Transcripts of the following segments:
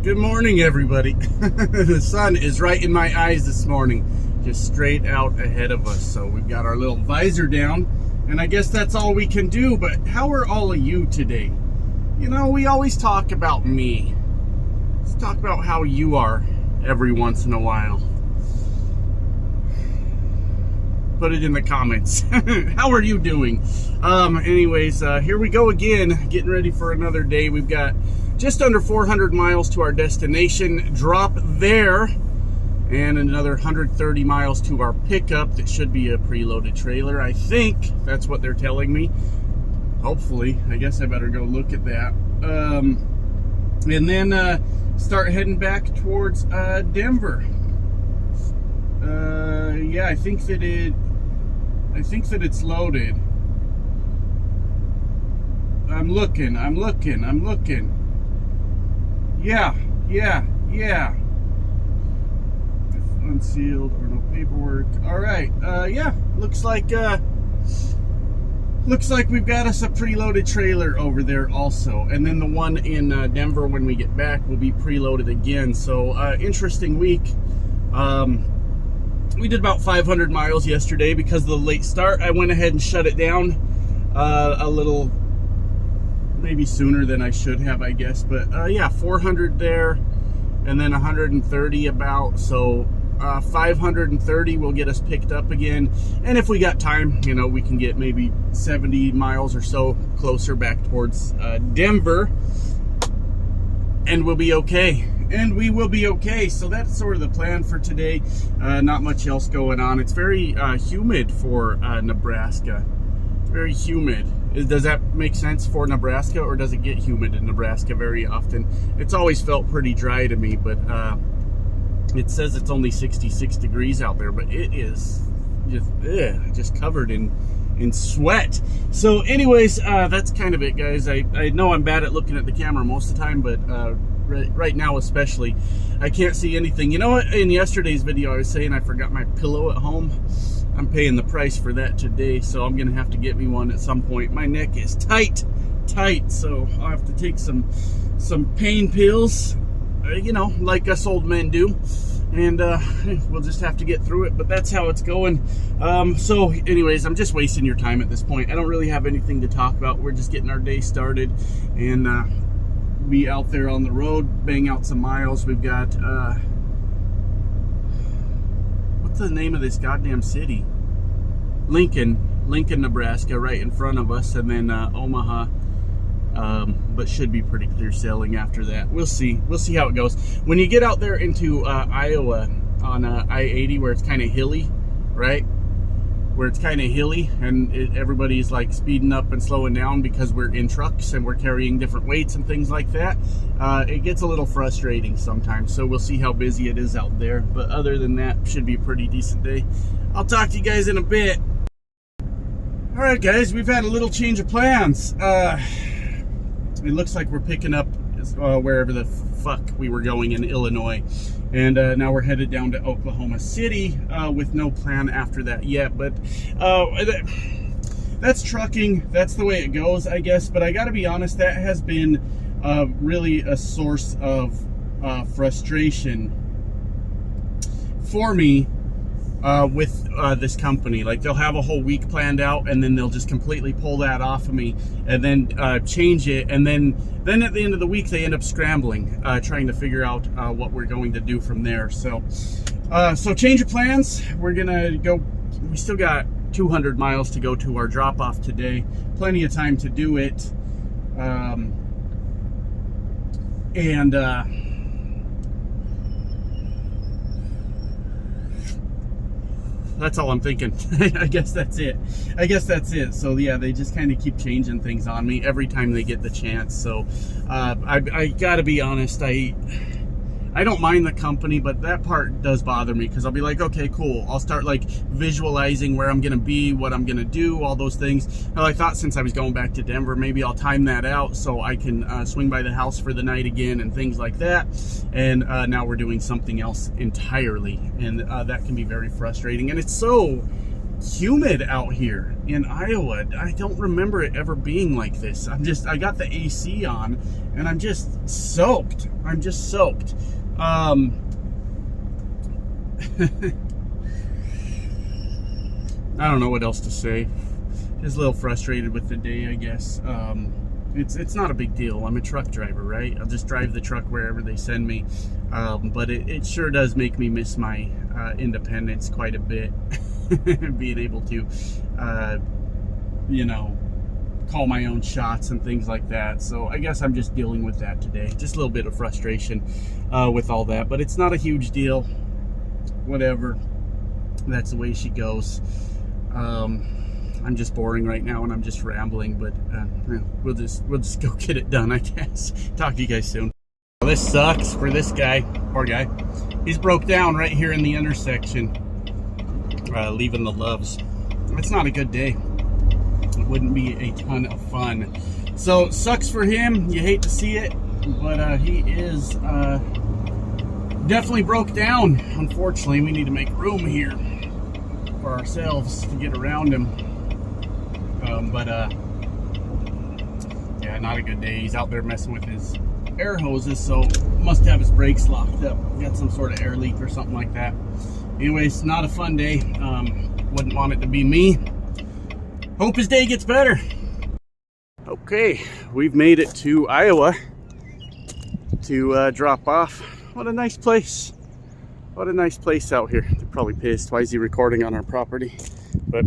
Good morning, everybody. The sun is right in my eyes this morning, just straight out ahead of us. So we've got our little visor down, and I guess that's all we can do. But how are all of you today? You know, we always talk about me. Let's talk about how you are every once in a while. Put it in the comments. How are you doing? Anyways, here we go again, getting ready for another day. We've got just under 400 miles to our destination drop there, and another 130 miles to our pickup. That should be a preloaded trailer. I think that's what they're telling me. Hopefully. I guess I better go look at that. And then start heading back towards Denver. Yeah, I think that it's loaded. I'm looking. Yeah. Unsealed or no paperwork. All right. Yeah, looks like we've got us a preloaded trailer over there also, and then the one in Denver when we get back will be preloaded again. So interesting week. We did about 500 miles yesterday because of the late start. I went ahead and shut it down a little, maybe sooner than I should have, I guess. But yeah, 400 there, and then 130 about. So 530 will get us picked up again. And if we got time, you know, we can get maybe 70 miles or so closer back towards Denver, and we'll be okay. And we will be okay. So that's sort of the plan for today. Not much else going on. It's very humid for Nebraska. It's very humid. Does that make sense for Nebraska, or does it get humid in Nebraska very often? It's always felt pretty dry to me, but it says it's only 66 degrees out there, but it is just covered in sweat. So anyways, that's kind of it, guys. I know I'm bad at looking at the camera most of the time, but right now especially, I can't see anything. You know what? In yesterday's video, I was saying I forgot my pillow at home. I'm paying the price for that today, so I'm gonna have to get me one at some point. My neck is tight, so I'll have to take some pain pills, you know, like us old men do, and we'll just have to get through it. But that's how it's going. So anyways, I'm just wasting your time at this point. I don't really have anything to talk about. We're just getting our day started, and be out there on the road, bang out some miles. We've got what's the name of this goddamn city? Lincoln, Nebraska, right in front of us, and then Omaha. But should be pretty clear sailing after that. We'll see how it goes. When you get out there into Iowa on I-80, where it's kind of hilly, right? Where it's kind of hilly, and everybody's like speeding up and slowing down because we're in trucks and we're carrying different weights and things like that. It gets a little frustrating sometimes. So we'll see how busy it is out there. But other than that, should be a pretty decent day. I'll talk to you guys in a bit. All right, guys, we've had a little change of plans. It looks like we're picking up wherever the fuck we were going in Illinois, and now we're headed down to Oklahoma City with no plan after that yet. But that's trucking. That's the way it goes, I guess. But I gotta be honest, that has been really a source of frustration for me with this company. Like, they'll have a whole week planned out, and then they'll just completely pull that off of me, and then change it, and then at the end of the week they end up scrambling, trying to figure out what we're going to do from there. So change of plans. We're gonna go. We still got 200 miles to go to our drop off today. Plenty of time to do it. That's all I'm thinking. I guess that's it. So yeah, they just kind of keep changing things on me every time they get the chance. So I gotta be honest, I don't mind the company, but that part does bother me, because I'll be like, okay, cool. I'll start like visualizing where I'm gonna be, what I'm gonna do, all those things. Well, I thought since I was going back to Denver, maybe I'll time that out so I can swing by the house for the night again and things like that. And now we're doing something else entirely, and that can be very frustrating. And it's so humid out here in Iowa. I don't remember it ever being like this. I got the AC on, and I'm just soaked. I'm just soaked. I don't know what else to say. Just a little frustrated with the day, I guess. It's not a big deal. I'm a truck driver, right? I'll just drive the truck wherever they send me. But it sure does make me miss my independence quite a bit. Being able to, you know, call my own shots and things like that. So I guess I'm just dealing with that today. Just a little bit of frustration with all that. But it's not a huge deal. Whatever. That's the way she goes. I'm just boring right now and I'm just rambling, but we'll just go get it done, I guess. Talk to you guys soon. Well, this sucks for this guy. Poor guy. He's broke down right here in the intersection, leaving the Loves. It's not a good day. It wouldn't be a ton of fun. So sucks for him. You hate to see it, but he is definitely broke down. Unfortunately, we need to make room here for ourselves to get around him. Yeah, not a good day. He's out there messing with his air hoses, so must have his brakes locked up. Got some sort of air leak or something like that. Anyways, not a fun day. Wouldn't want it to be me. Hope his day gets better. Okay, we've made it to Iowa to drop off. What a nice place. What a nice place out here. They're probably pissed. Why is he recording on our property? But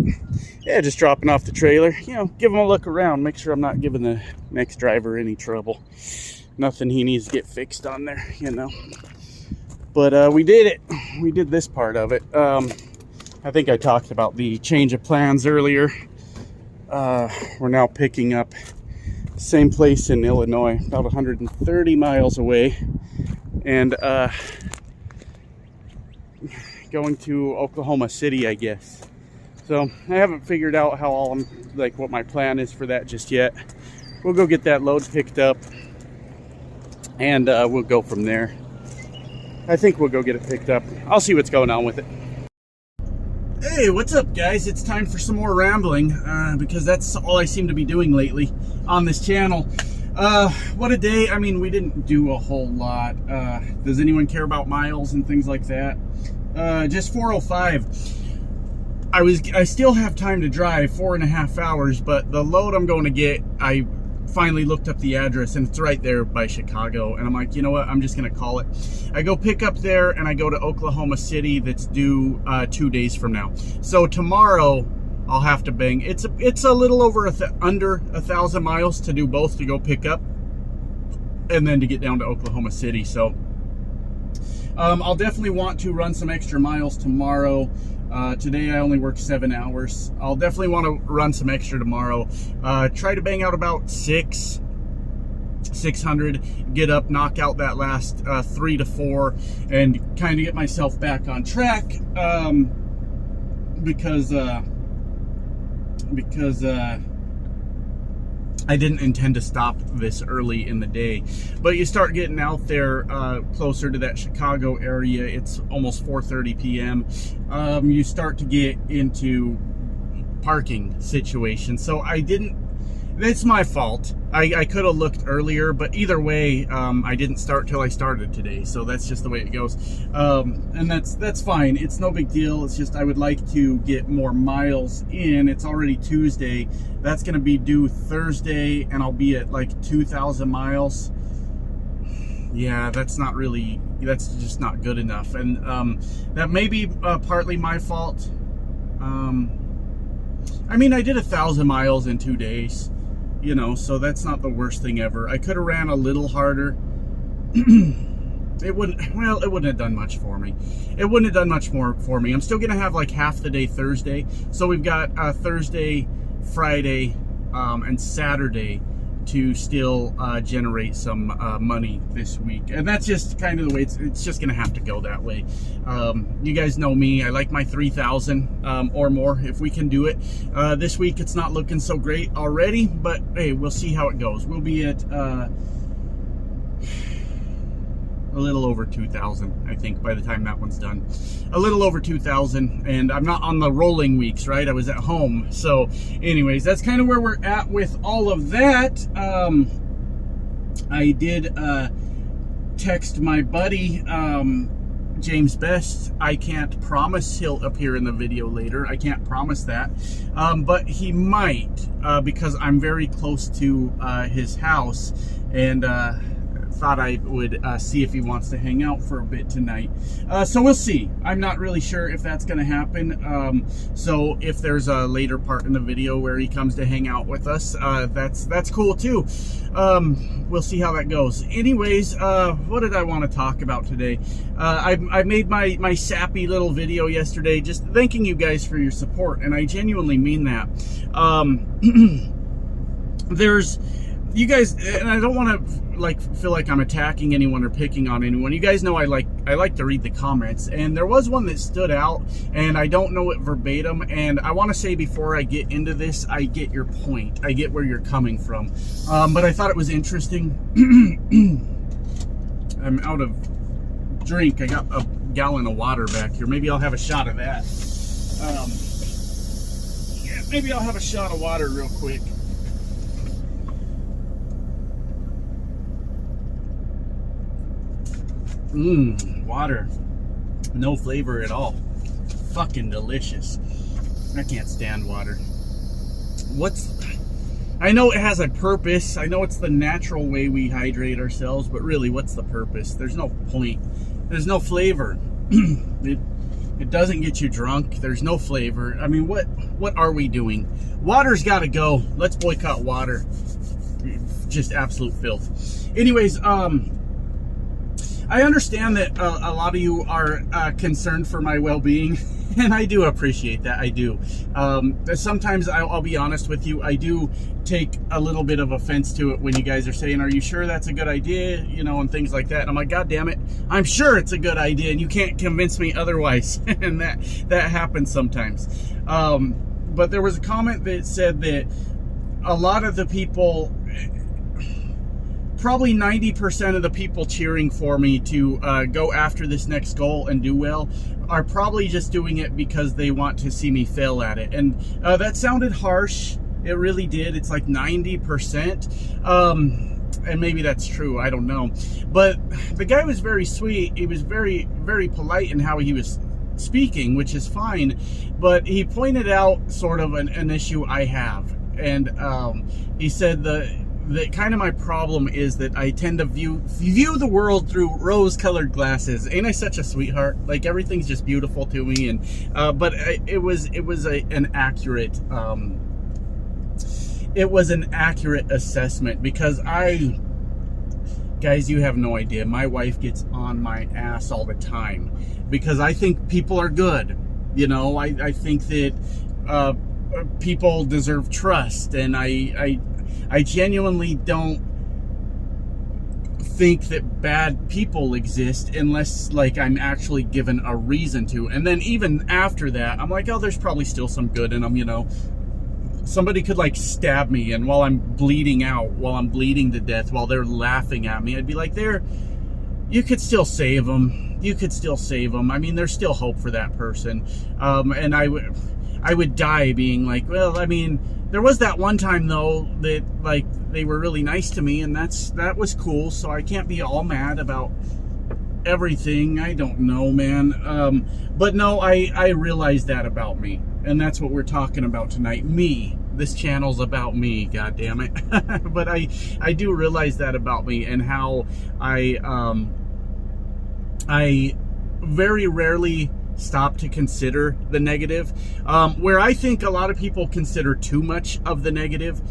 yeah, just dropping off the trailer. You know, give him a look around. Make sure I'm not giving the next driver any trouble. Nothing he needs to get fixed on there, you know. But we did it. We did this part of it. I think I talked about the change of plans earlier. We're now picking up the same place in Illinois, about 130 miles away. And going to Oklahoma City, I guess. So I haven't figured out how what my plan is for that just yet. We'll go get that load picked up and we'll go from there. I think we'll go get it picked up. I'll see what's going on with it. Hey, what's up, guys? It's time for some more rambling because that's all I seem to be doing lately on this channel. What a day. I mean, we didn't do a whole lot. Does anyone care about miles and things like that? Just 405. I still have time to drive 4.5 hours, but the load I'm going to get, I finally looked up the address and it's right there by Chicago. And I'm like, you know what? I'm just going to call it. I go pick up there and I go to Oklahoma City that's due 2 days from now. So tomorrow I'll have to bang. It's a little over under 1,000 miles to do both, to go pick up and then to get down to Oklahoma City. So I'll definitely want to run some extra miles tomorrow. Today I only worked 7 hours. I'll definitely want to run some extra tomorrow. Try to bang out about 600, get up, knock out that last 3 to 4, and kind of get myself back on track. Because I didn't intend to stop this early in the day. But you start getting out there closer to that Chicago area, it's almost 4:30 p.m. You start to get into parking situations. So it's my fault. I could have looked earlier, but either way, I didn't start till I started today. So that's just the way it goes. And that's fine. It's no big deal. It's just I would like to get more miles in. It's already Tuesday. That's going to be due Thursday, and I'll be at like 2,000 miles. Yeah, that's just not good enough. And that may be partly my fault. I mean, I did 1,000 miles in 2 days. You know, so that's not the worst thing ever. I could have ran a little harder. It wouldn't have done much for me. It wouldn't have done much more for me. I'm still gonna have like half the day Thursday. So we've got Thursday, Friday, and Saturday to still generate some money this week. And that's just kind of the way it's just gonna have to go that way. You guys know me, I like my 3,000 or more if we can do it. This week it's not looking so great already, but hey, we'll see how it goes. We'll be at a little over 2,000, I think, by the time that one's done. A little over 2,000, and I'm not on the rolling weeks, right? I was at home. So anyways, that's kind of where we're at with all of that. I did text my buddy, James Best. I can't promise he'll appear in the video later. I can't promise that. But he might, because I'm very close to his house, and thought I would see if he wants to hang out for a bit tonight. So we'll see. I'm not really sure if that's going to happen. So if there's a later part in the video where he comes to hang out with us, that's cool too. We'll see how that goes. Anyways, what did I want to talk about today? I made my sappy little video yesterday just thanking you guys for your support, and I genuinely mean that. You guys, and I don't want to feel like I'm attacking anyone or picking on anyone. You guys know I like to read the comments, and there was one that stood out, and I don't know it verbatim, and I want to say before I get into this, I get your point. I get where you're coming from, but I thought it was interesting. I'm out of drink. I got a gallon of water back here. Maybe I'll have a shot of that. Yeah, maybe I'll have a shot of water real quick. Water. No flavor at all. Fucking delicious. I can't stand water. I know it has a purpose. I know it's the natural way we hydrate ourselves, but really, what's the purpose? There's no point. There's no flavor. It doesn't get you drunk. There's no flavor. I mean, what are we doing? Water's got to go. Let's boycott water. Just absolute filth. Anyways, I understand that a lot of you are concerned for my well-being, and I do appreciate that. I do. Sometimes I'll be honest with you, I do take a little bit of offense to it when you guys are saying, "Are you sure that's a good idea?" You know, and things like that. And I'm like, God damn it, I'm sure it's a good idea, and you can't convince me otherwise. And that happens sometimes. But there was a comment that said that a lot of the people, probably 90% of the people cheering for me to go after this next goal and do well are probably just doing it because they want to see me fail at it. And that sounded harsh. It really did. It's like 90%. And maybe that's true. I don't know. But the guy was very sweet. He was very, very polite in how he was speaking, which is fine. But he pointed out sort of an issue I have. And he said that kind of my problem is that I tend to view the world through rose-colored glasses. Ain't I such a sweetheart? Like, everything's just beautiful to me, and but it was an accurate assessment, because guys, you have no idea. My wife gets on my ass all the time because I think people are good. You know, I think that people deserve trust, and I genuinely don't think that bad people exist unless, like, I'm actually given a reason to. And then even after that, I'm like, oh, there's probably still some good in them, you know. Somebody could, like, stab me, and while I'm bleeding out, while I'm bleeding to death, while they're laughing at me, I'd be like, you could still save them. You could still save them. I mean, there's still hope for that person. And I would die being like, well, I mean, there was that one time, though, that, like, they were really nice to me, and that was cool, so I can't be all mad about everything. I don't know, man. But no, I realize that about me, and that's what we're talking about tonight. Me. This channel's about me, God damn it. But I do realize that about me, and how I very rarely stop to consider the negative, where I think a lot of people consider too much of the negative.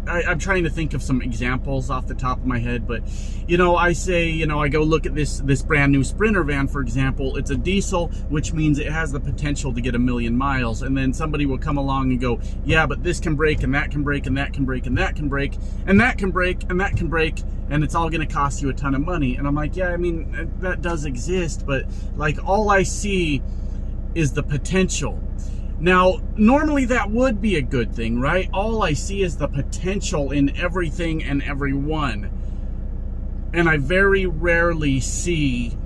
I'm trying to think of some examples off the top of my head, but, you know, I say, you know, I go look at this brand new Sprinter van, for example. It's a diesel, which means it has the potential to get 1,000,000 miles. And then somebody will come along and go, yeah, but this can break, and that can break, and that can break, and that can break, and that can break, and that can break, and it's all going to cost you a ton of money. And I'm like, yeah, I mean, that does exist, but, like, all I see is the potential. Now, normally that would be a good thing, right? All I see is the potential in everything and everyone. And I very rarely see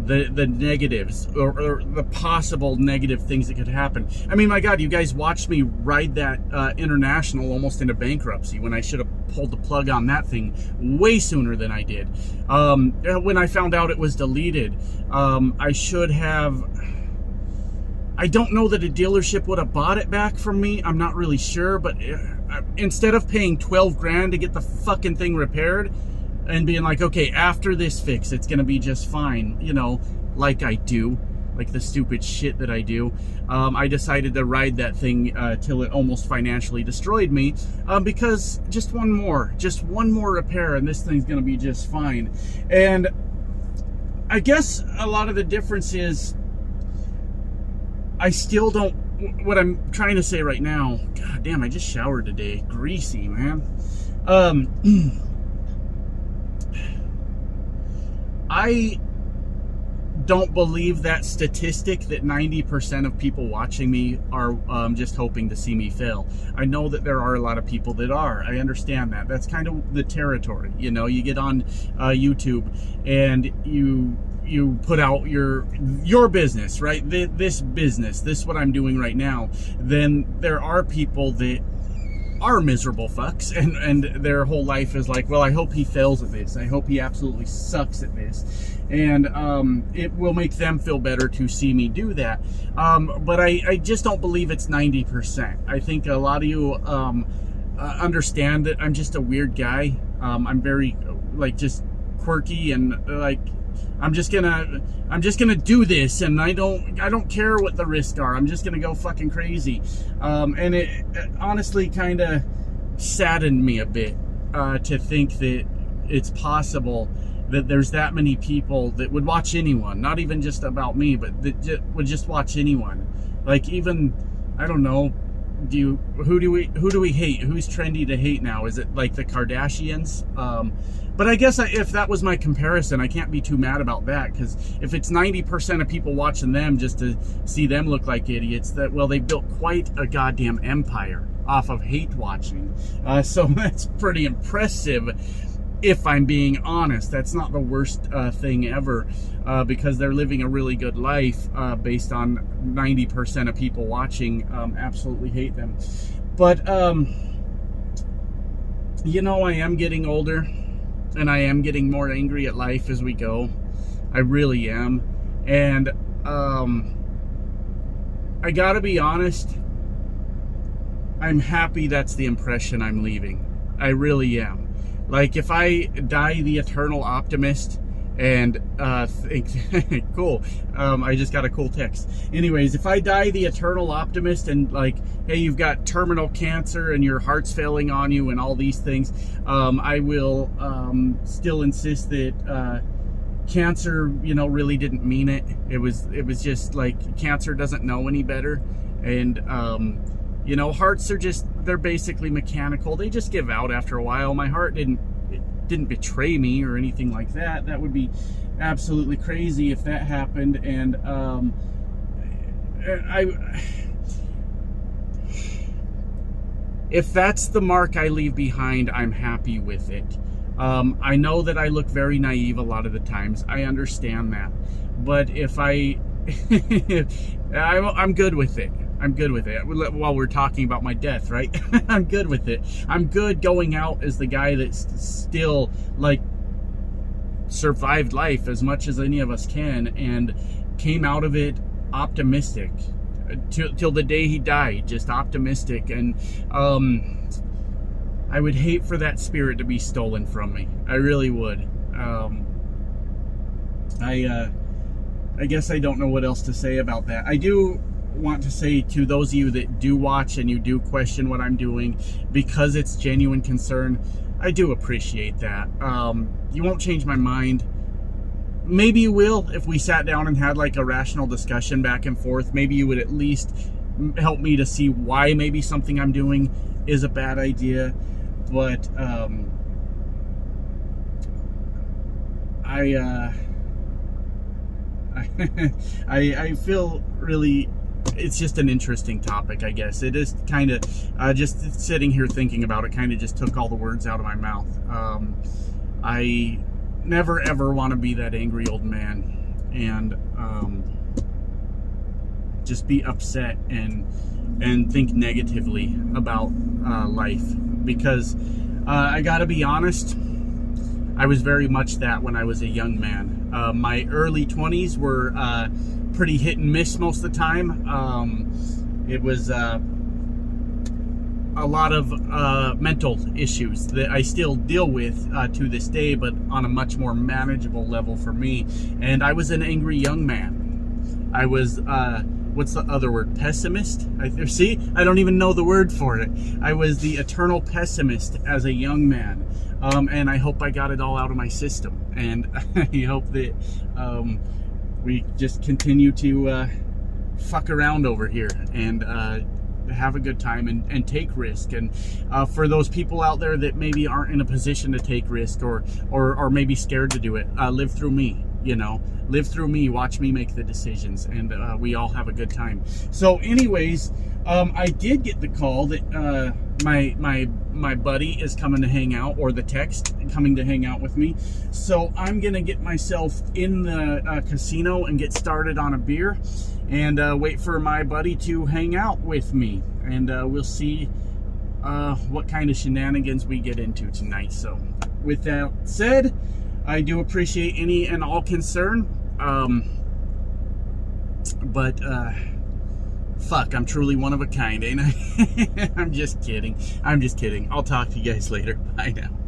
the negatives or the possible negative things that could happen. I mean, my God, you guys watched me ride that International almost into bankruptcy when I should have pulled the plug on that thing way sooner than I did. When I found out it was deleted, I should have... I don't know that a dealership would have bought it back from me. I'm not really sure, but instead of paying 12 grand to get the fucking thing repaired and being like, okay, after this fix, it's going to be just fine, you know, like I do, like the stupid shit that I do. I decided to ride that thing till it almost financially destroyed me because just one more repair and this thing's going to be just fine. And I guess a lot of the difference is I still don't, what I'm trying to say right now, God damn, I just showered today. Greasy, man. I don't believe that statistic that 90% of people watching me are just hoping to see me fail. I know that there are a lot of people that are. I understand that. That's kind of the territory. You know, you get on YouTube and you put out your business, right? This business, this what I'm doing right now. Then there are people that are miserable fucks and their whole life is like, well, I hope he fails at this. I hope he absolutely sucks at this. And it will make them feel better to see me do that. But I just don't believe it's 90%. I think a lot of you understand that I'm just a weird guy. I'm very like just quirky and like I'm just gonna do this, and I don't care what the risks are. I'm just gonna go fucking crazy, and it honestly kind of saddened me a bit to think that it's possible that there's that many people that would watch anyone, not even just about me, but that would just watch anyone. Like even, I don't know, who do we hate? Who's trendy to hate now? Is it like the Kardashians? But I guess if that was my comparison, I can't be too mad about that, because if it's 90% of people watching them just to see them look like idiots, that, well, they built quite a goddamn empire off of hate watching. So that's pretty impressive. If I'm being honest, that's not the worst thing ever, because they're living a really good life based on 90% of people watching absolutely hate them. But, you know, I am getting older, and I am getting more angry at life as we go. I really am. And I gotta be honest, I'm happy that's the impression I'm leaving. I really am. Like, if I die the eternal optimist and cool, I just got a cool text. Anyways, if I die the eternal optimist and like, hey, you've got terminal cancer and your heart's failing on you and all these things, I will still insist that cancer, you know, really didn't mean it. It was just like, cancer doesn't know any better. And you know, hearts are just, they're basically mechanical. They just give out after a while. My heart didn't betray me or anything like that. That would be absolutely crazy if that happened. And if that's the mark I leave behind, I'm happy with it. I know that I look very naive a lot of the times. I understand that. But if I'm good with it. I'm good with it. While we're talking about my death, right? I'm good with it. I'm good going out as the guy that's still, like, survived life as much as any of us can and came out of it optimistic till the day he died, just optimistic. And I would hate for that spirit to be stolen from me. I really would. I guess I don't know what else to say about that. I do want to say to those of you that do watch and you do question what I'm doing, because it's genuine concern, I do appreciate that. You won't change my mind. Maybe you will if we sat down and had like a rational discussion back and forth. Maybe you would at least help me to see why maybe something I'm doing is a bad idea. But I feel really, it's just an interesting topic, I guess. It is kind of, just sitting here thinking about it kind of just took all the words out of my mouth. I never ever want to be that angry old man. and just be upset and think negatively about life, because I gotta be honest, I was very much that when I was a young man. My early 20s were pretty hit and miss most of the time. It was a lot of mental issues that I still deal with to this day, but on a much more manageable level for me. And I was an angry young man. I was what's the other word? Pessimist? See, I don't even know the word for it. I was the eternal pessimist as a young man. And I hope I got it all out of my system. And I hope that we just continue to fuck around over here and have a good time and take risk. And for those people out there that maybe aren't in a position to take risk or maybe scared to do it, live through me. Live through me, watch me make the decisions, and we all have a good time. So anyways, I did get the call that my buddy is coming to hang out, or the text coming to hang out with me. So I'm gonna get myself in the casino and get started on a beer and wait for my buddy to hang out with me, and we'll see what kind of shenanigans we get into tonight. So with that said, I do appreciate any and all concern, but fuck, I'm truly one of a kind, ain't I? I'm just kidding. I'll talk to you guys later. Bye now.